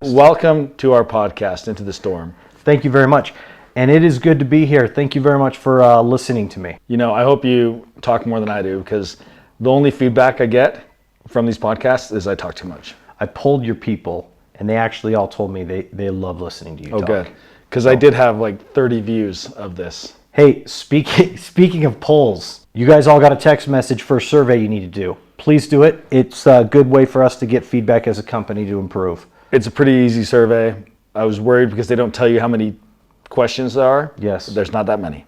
Welcome to our podcast, Into the Storm. Thank you very much. And it is good to be here. Thank you very much for listening to me. You know, I hope you talk more than I do, because the only feedback I get from these podcasts is I talk too much. I polled your people, and they actually all told me they love listening to you talk. Good. Because I did have like 30 views of this. Hey, speaking of polls, you guys all got a text message for a survey you need to do. Please do it. It's a good way for us to get feedback as a company to improve. It's a pretty easy survey. I was worried because they don't tell you how many questions there are. Yes. There's not that many.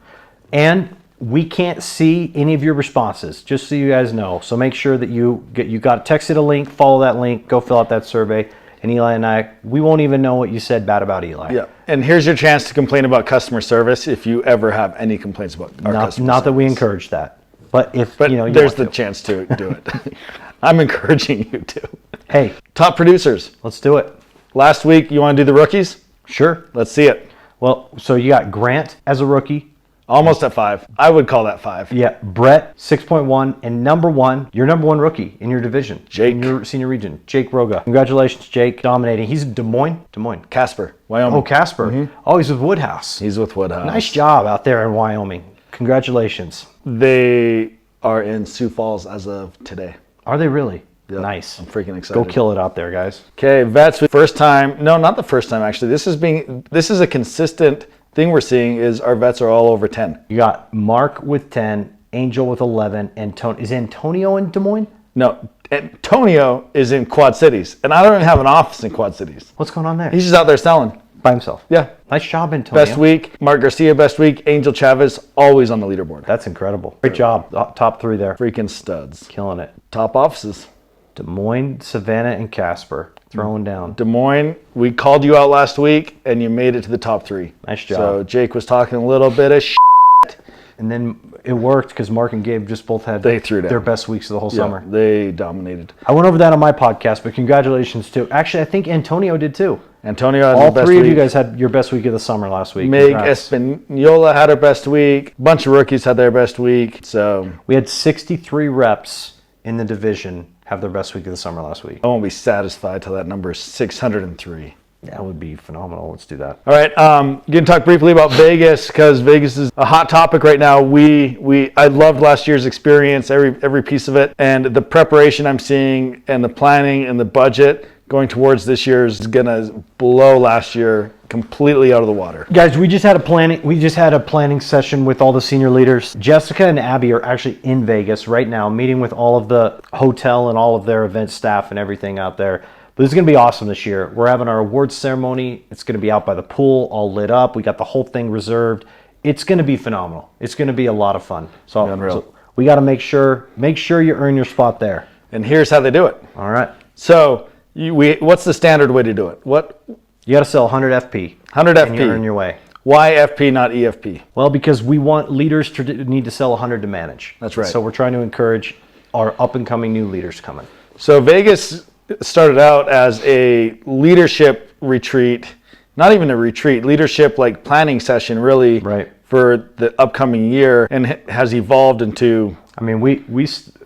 And we can't see any of your responses, just so you guys know. So make sure that you got texted a link, follow that link, go fill out that survey. And Eli and I, we won't even know what you said bad about Eli. Yeah. And here's your chance to complain about customer service if you ever have any complaints about our customer service. Not that we encourage that. But if there's the chance to do it. I'm encouraging you to. Hey. Top producers. Let's do it. Last week, you want to do the rookies? Sure. Let's see it. Well, so you got Grant as a rookie. Almost at 5. I would call that 5. Yeah. Brett, 6.1. And number 1, your number 1 rookie in your division. Jake. In your senior region. Jake Roga. Congratulations, Jake. Dominating. He's in Des Moines. Casper, Wyoming. Oh, Casper. Mm-hmm. Oh, he's with Woodhouse. He's with Woodhouse. Nice job out there in Wyoming. Congratulations. They are in Sioux Falls as of today. Are they really? Yep. Nice. I'm freaking excited. Go kill it out there, guys. Okay, vets, first time. No, not the first time, actually. This is a consistent thing we're seeing is our vets are all over 10. You got Mark with 10, Angel with 11, and is Antonio in Des Moines? No, Antonio is in Quad Cities, and I don't even have an office in Quad Cities. What's going on there? He's just out there selling. By himself? Yeah. Nice job, Antonio. Best week, Mark Garcia, best week, Angel Chavez, always on the leaderboard. That's incredible. Great job. Top 3 there. Freaking studs. Killing it. Top offices. Des Moines, Savannah, and Casper. Throwing down. Des Moines, we called you out last week, and you made it to the top 3. Nice job. So Jake was talking a little bit of and then it worked because Mark and Gabe just both had their best weeks of the whole summer. They dominated. I went over that on my podcast, but congratulations too. Actually, I think Antonio did too. Antonio had all the best 3 week. of you guys had your best week of the summer last week. Meg Espinola had her best week. A bunch of rookies had their best week. So we had 63 reps in the division have their best week of the summer last week. I won't be satisfied till that number is 603. That would be phenomenal. Let's do that. All right, going to talk briefly about Vegas because Vegas is a hot topic right now. I loved last year's experience, every piece of it, and the preparation I'm seeing and the planning and the budget going towards this year is going to blow last year completely out of the water. Guys, we just had a planning session with all the senior leaders. Jessica and Abby are actually in Vegas right now, meeting with all of the hotel and all of their event staff and everything out there. But it's going to be awesome this year. We're having our awards ceremony. It's going to be out by the pool, all lit up. We got the whole thing reserved. It's going to be phenomenal. It's going to be a lot of fun. So we got to make sure you earn your spot there. And here's how they do it. All right. So what's the standard way to do it? You got to sell 100 FP. 100 FP. And you earn your way. Why FP, not EFP? Well, because we want leaders to need to sell 100 to manage. That's right. So we're trying to encourage our up-and-coming new leaders coming. So Vegas started out as a leadership retreat, not even a retreat, leadership like planning session really for the upcoming year, and has evolved into... I mean,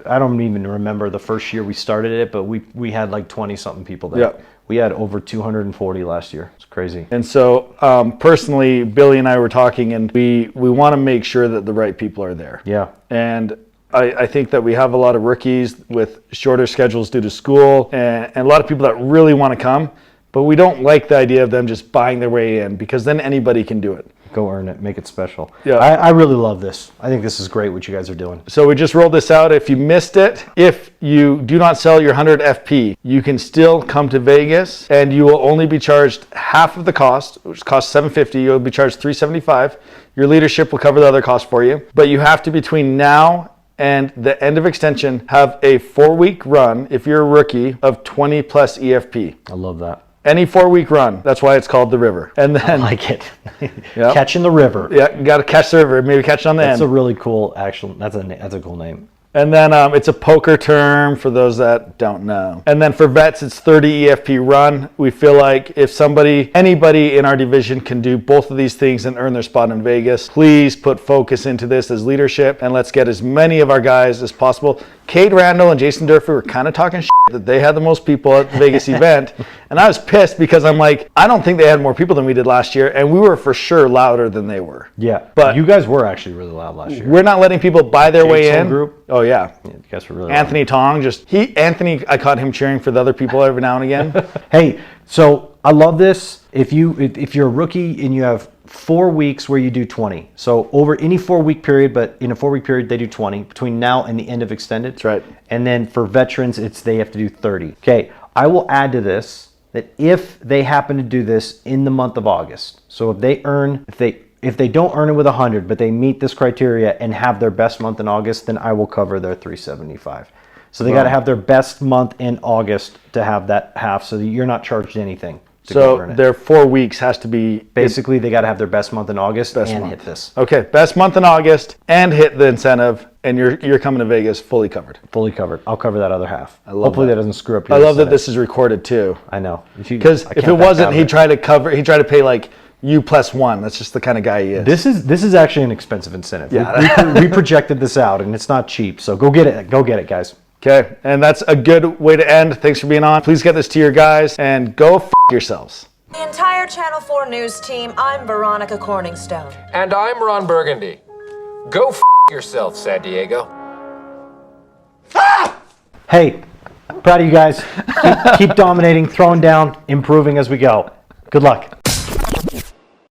I don't even remember the first year we started it, but we had like 20-something people there. Yeah. We had over 240 last year. It's crazy. And so personally, Billy and I were talking, and we want to make sure that the right people are there. Yeah. And I think that we have a lot of rookies with shorter schedules due to school and a lot of people that really want to come, but we don't like the idea of them just buying their way in because then anybody can do it. Go earn it, make it special. Yeah. I really love this. I think this is great what you guys are doing. So we just rolled this out. If you missed it, if you do not sell your 100 FP, you can still come to Vegas and you will only be charged half of the cost, which costs $750. You'll be charged $375. Your leadership will cover the other cost for you, but you have to, between now and the end of extension, have a 4-week run, if you're a rookie, of 20 plus EFP. I love that. Any 4-week run. That's why it's called the river. And then I like it. Yep. Catching the river. Yeah, you got to catch the river. Maybe catch it on the end. That's a really cool, that's a cool name. And then it's a poker term for those that don't know. And then for vets, it's 30 EFP run. We feel like if anybody in our division can do both of these things and earn their spot in Vegas, please put focus into this as leadership and let's get as many of our guys as possible. Cade Randall and Jason Durfee were kind of talking shit that they had the most people at the Vegas event. And I was pissed because I'm like, I don't think they had more people than we did last year. And we were for sure louder than they were. Yeah. But you guys were actually really loud last year. We're not letting people buy their way Jake's in. group? Oh, yeah. You guys were really Anthony Tong, I caught him cheering for the other people every now and again. loud. Hey, so I love this. If you're a rookie and you have 4 weeks where you do 20. So over any 4-week period, but in a 4-week period, they do 20 between now and the end of extended. That's right. And then for veterans, they have to do 30. Okay. I will add to this that if they happen to do this in the month of August, so if they don't earn it with 100, but they meet this criteria and have their best month in August, then I will cover their 375. So they got to have their best month in August to have that half, so that you're not charged anything. So their 4 weeks has to be basically they got to have their best month in August and month. hit this. Okay, best month in August and hit the incentive, and you're coming to Vegas fully covered. Fully covered. I'll cover that other half. love Hopefully that. that doesn't screw up your I love that incentive. this is recorded too. I know. Because if it wasn't, he'd try to pay like you +1. That's just the kind of guy he is. This is actually an expensive incentive. Yeah. We projected this out, and it's not cheap. So go get it. Go get it, guys. Okay, and that's a good way to end. Thanks for being on. Please get this to your guys and go f yourselves. The entire Channel 4 News team, I'm Veronica Corningstone. And I'm Ron Burgundy. Go f yourself, San Diego. Hey, proud of you guys. Keep dominating, throwing down, improving as we go. Good luck.